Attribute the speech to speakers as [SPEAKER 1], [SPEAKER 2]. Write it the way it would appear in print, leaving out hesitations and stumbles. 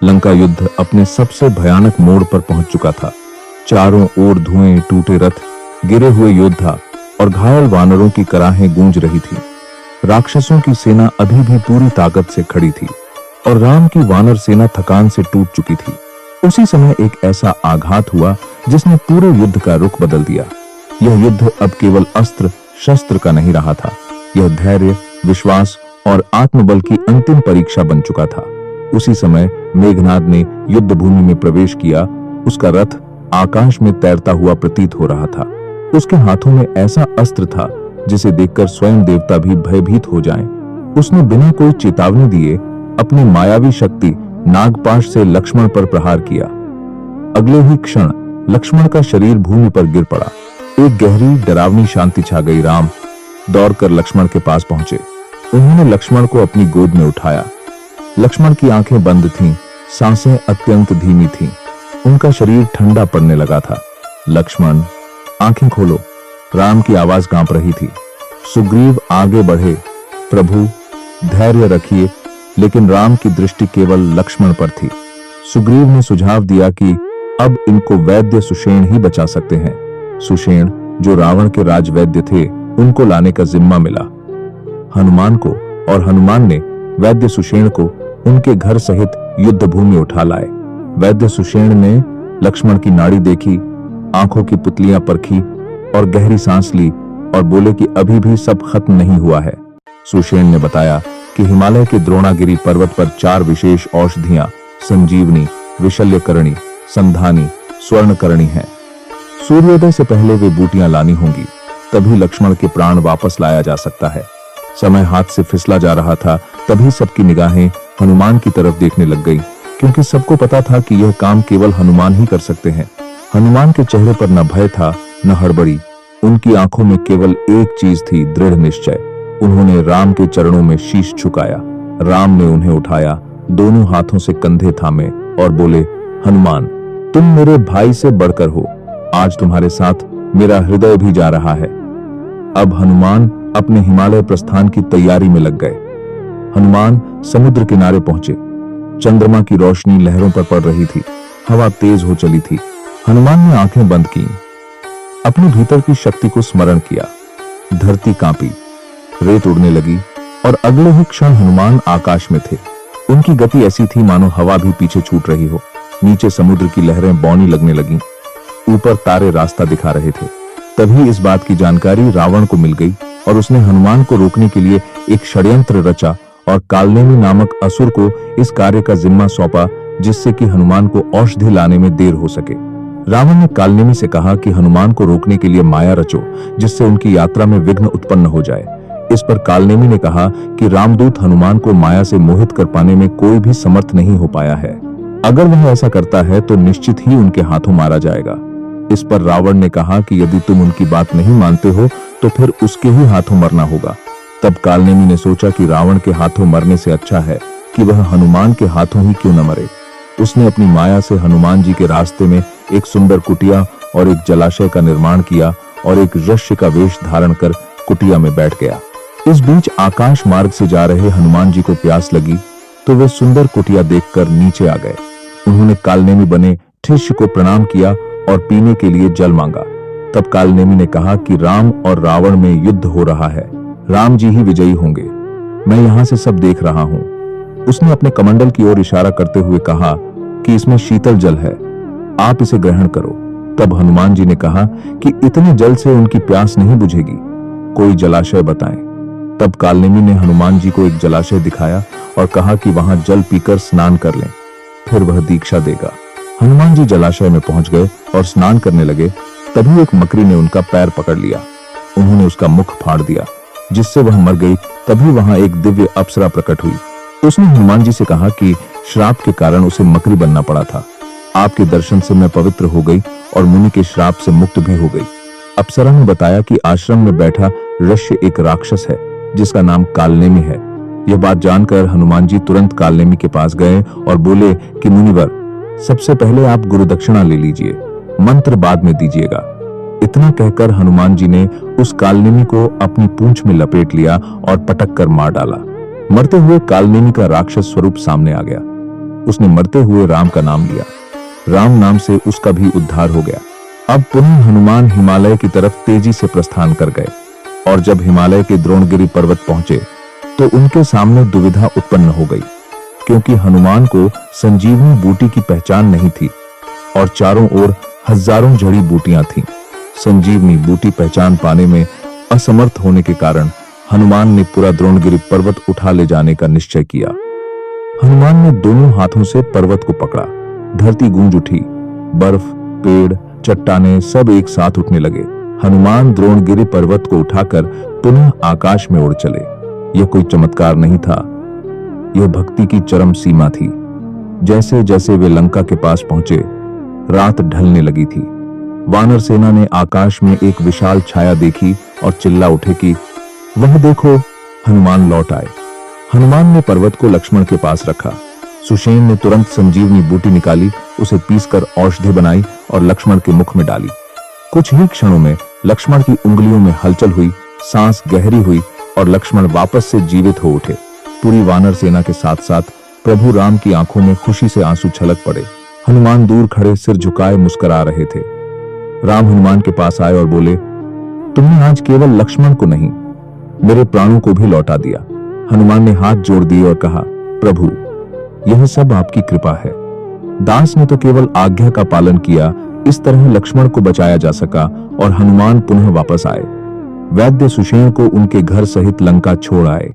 [SPEAKER 1] लंका युद्ध अपने सबसे भयानक मोड़ पर पहुंच चुका था। चारों ओर धुएं, टूटे रथ, गिरे हुए योद्धा और घायल वानरों की कराहें गूंज रही थी। राक्षसों की सेना अभी भी पूरी ताकत से खड़ी थी और राम की वानर सेना थकान से टूट चुकी थी। उसी समय एक ऐसा आघात हुआ जिसने पूरे युद्ध का रुख बदल दिया। यह युद्ध अब केवल अस्त्र शस्त्र का नहीं रहा था। यह धैर्य, विश्वास और आत्मबल की अंतिम परीक्षा बन चुका था। उसी समय मेघनाद ने युद्ध भूमि में प्रवेश किया। उसका रथ आकाश में तैरता हुआ प्रतीत हो रहा था। उसके हाथों में ऐसा अस्त्र था जिसे देखकर स्वयं देवता भी भयभीत हो जाएं। उसने बिना कोई चेतावनी दिए अपनी मायावी शक्ति नागपाश से लक्ष्मण पर प्रहार किया। अगले ही क्षण लक्ष्मण का शरीर भूमि पर गिर पड़ा। एक गहरी डरावनी शांति छा गई। राम दौड़कर लक्ष्मण के पास पहुंचे। उन्होंने लक्ष्मण को अपनी गोद में उठाया। लक्ष्मण की आंखें बंद थीं, सांसें अत्यंत धीमी थीं। उनका शरीर ठंडा पड़ने लगा था। लक्ष्मण, आंखें खोलो। राम की आवाज कांप रही थी। सुग्रीव आगे बढ़े। प्रभु, धैर्य रखिए। लेकिन राम की दृष्टि केवल लक्ष्मण पर थी। सुग्रीव ने सुझाव दिया कि अब इनको वैद्य सुषेण ही बचा सकते हैं। सुषेण, जो रावण के राजवैद्य थे, उनको लाने का जिम्मा मिला हनुमान को, और हनुमान ने वैद्य सुषेण को उनके घर सहित युद्ध भूमि उठा लाए। वैद्य सुषेण ने लक्ष्मण की नाड़ी देखी, आंखों की पुतलियां परखी और गहरी सांस ली और बोले कि अभी भी सब खत्म नहीं हुआ है। सुषेण ने बताया कि हिमालय के द्रोणागिरी पर्वत पर 4 विशेष औषधियां संजीवनी, विशल्यकरणी, संधानी, स्वर्णकरणी हैं। सूर्योदय से पहले वे बूटियां लानी होंगी, तभी लक्ष्मण के प्राण वापस लाया जा सकता है। समय हाथ से फिसला जा रहा था। तभी सबकी निगाहें हनुमान की तरफ देखने लग गई, क्योंकि सबको पता था कि यह काम केवल हनुमान ही कर सकते हैं। हनुमान के चेहरे पर न भय था, न हड़बड़ी। उनकी आंखों में केवल एक चीज थी, दृढ़ निश्चय। उन्होंने राम के चरणों में शीश झुकाया। राम ने उन्हें उठाया, दोनों हाथों से कंधे थामे और बोले, हनुमान, तुम मेरे भाई से बढ़कर हो। आज तुम्हारे साथ मेरा हृदय भी जा रहा है। अब हनुमान अपने हिमालय प्रस्थान की तैयारी में लग गए। हनुमान समुद्र किनारे पहुंचे। चंद्रमा की रोशनी लहरों पर पड़ रही थी। हवा तेज हो चली थी। हनुमान ने आंखें बंद की, अपने भीतर की शक्ति को स्मरण किया। धरती कांपी, रेत उड़ने लगी और अगले ही क्षण हनुमान आकाश में थे। उनकी गति ऐसी थी मानो हवा भी पीछे छूट रही हो। नीचे समुद्र की लहरें बौनी लगने लगीं। ऊपर तारे रास्ता दिखा रहे थे। तभी इस बात की जानकारी रावण को मिल गई और उसने हनुमान को रोकने के लिए एक षड्यंत्र रचा और कालनेमी नामक असुर को इस कार्य का जिम्मा सौंपा, जिससे कि हनुमान को औषधि लाने में देर हो सके। रावण ने कालनेमी से कहा कि हनुमान को रोकने के लिए माया रचो, जिससे उनकी यात्रा में विघ्न उत्पन्न हो जाए। इस पर कालनेमी ने कहा कि रामदूत हनुमान को माया से मोहित कर पाने में कोई भी समर्थ नहीं हो पाया है। अगर वह ऐसा करता है तो निश्चित ही उनके हाथों मारा जाएगा। इस पर रावण ने कहा कि यदि तुम उनकी बात नहीं मानते हो तो फिर उसके ही हाथों मरना होगा। तब कालनेमी ने सोचा कि रावण के हाथों मरने से अच्छा है कि वह हनुमान के हाथों ही क्यों न मरे। उसने अपनी माया से हनुमान जी के रास्ते में एक सुंदर कुटिया और एक जलाशय का निर्माण किया और एक ऋषि का वेश धारण कर कुटिया में बैठ गया। इस बीच आकाश मार्ग से जा रहे हनुमान जी को प्यास लगी तो वे सुंदर कुटिया देखकर नीचे आ गए। उन्होंने कालनेमी बने शिष्य को प्रणाम किया और पीने के लिए जल मांगा। तब कालनेमी ने कहा कि राम और रावण में युद्ध हो रहा है। राम जी ही विजयी होंगे। मैं यहाँ से सब देख रहा हूँ। उसने अपने कमंडल की ओर इशारा करते हुए कहा कि इसमें शीतल जल है, आप इसे ग्रहण करो। तब हनुमान जी ने कहा कि इतने जल से उनकी प्यास नहीं बुझेगी, कोई जलाशय बताएं। तब कालनेमी ने हनुमान जी को एक जलाशय दिखाया और कहा कि वहां जल पीकर स्नान कर लें, फिर वह दीक्षा देगा। हनुमान जी जलाशय में पहुंच गए और स्नान करने लगे। तभी एक मकड़ी ने उनका पैर पकड़ लिया। उन्होंने उसका मुख फाड़ दिया, जिससे वह मर गई। तभी वहां एक दिव्य अप्सरा प्रकट हुई। उसने हनुमान जी से कहा कि श्राप के कारण उसे मकड़ी बनना पड़ा था। आपके दर्शन से मैं पवित्र हो गई और मुनि के श्राप से मुक्त भी हो गई। अप्सरा ने बताया कि आश्रम में बैठा ऋषि एक राक्षस है जिसका नाम कालनेमी है। यह बात जानकर हनुमान जी तुरंत कालनेमी के पास गए और बोले कि मुनिवर, सबसे पहले आप गुरु दक्षिणा ले लीजिए, मंत्र बाद में दीजिएगा। इतना कहकर हनुमान जी ने उस कालनेमी को अपनी पूंछ में लपेट लिया और पटक कर मार डाला। मरते हुए कालनेमी का राक्षस स्वरूप सामने आ गया। उसने मरते हुए राम का नाम लिया। राम नाम से उसका भी उद्धार हो गया। अब पुनः हनुमान हिमालय की तरफ तेजी से प्रस्थान कर गए और जब हिमालय के द्रोणगिरि पर्वत पहुंचे तो उनके सामने दुविधा उत्पन्न हो गई, क्योंकि हनुमान को संजीवनी बूटी की पहचान नहीं थी और चारों ओर हजारों जड़ी बूटियां थीं। संजीवनी बूटी पहचान पाने में असमर्थ होने के कारण हनुमान ने पूरा द्रोणगिरि पर्वत उठा ले जाने का निश्चय किया। हनुमान ने दोनों हाथों से पर्वत को पकड़ा। धरती गूंज उठी। बर्फ, पेड़, चट्टानें सब एक साथ उठने लगे। हनुमान द्रोणगिरि पर्वत को उठाकर पुनः आकाश में उड़ चले। यह कोई चमत्कार नहीं था, यह भक्ति की चरम सीमा थी। जैसे जैसे वे लंका के पास पहुंचे, रात ढलने लगी थी। वानर सेना ने आकाश में एक विशाल छाया देखी और चिल्ला उठे कि वह देखो, हनुमान लौट आए। हनुमान ने पर्वत को लक्ष्मण के पास रखा। सुषेण ने तुरंत संजीवनी बूटी निकाली, उसे पीसकर औषधि बनाई और लक्ष्मण के मुख में डाली। कुछ ही क्षणों में लक्ष्मण की उंगलियों में हलचल हुई, सांस गहरी हुई और लक्ष्मण वापस से जीवित हो उठे। पूरी वानर सेना के साथ साथ प्रभु राम की आंखों में खुशी से आंसू छलक पड़े। हनुमान दूर खड़े सिर झुकाए मुस्कुरा रहे थे। राम हनुमान के पास आए और बोले, तुमने आज केवल लक्ष्मण को नहीं, मेरे प्राणों को भी लौटा दिया। हनुमान ने हाथ जोड़ दिए और कहा, प्रभु, यह सब आपकी कृपा है। दास ने तो केवल आज्ञा का पालन किया, इस तरह लक्ष्मण को बचाया जा सका और हनुमान पुनः वापस आए। वैद्य सुषेण को उनके घर सहित लंका छोड़ आए।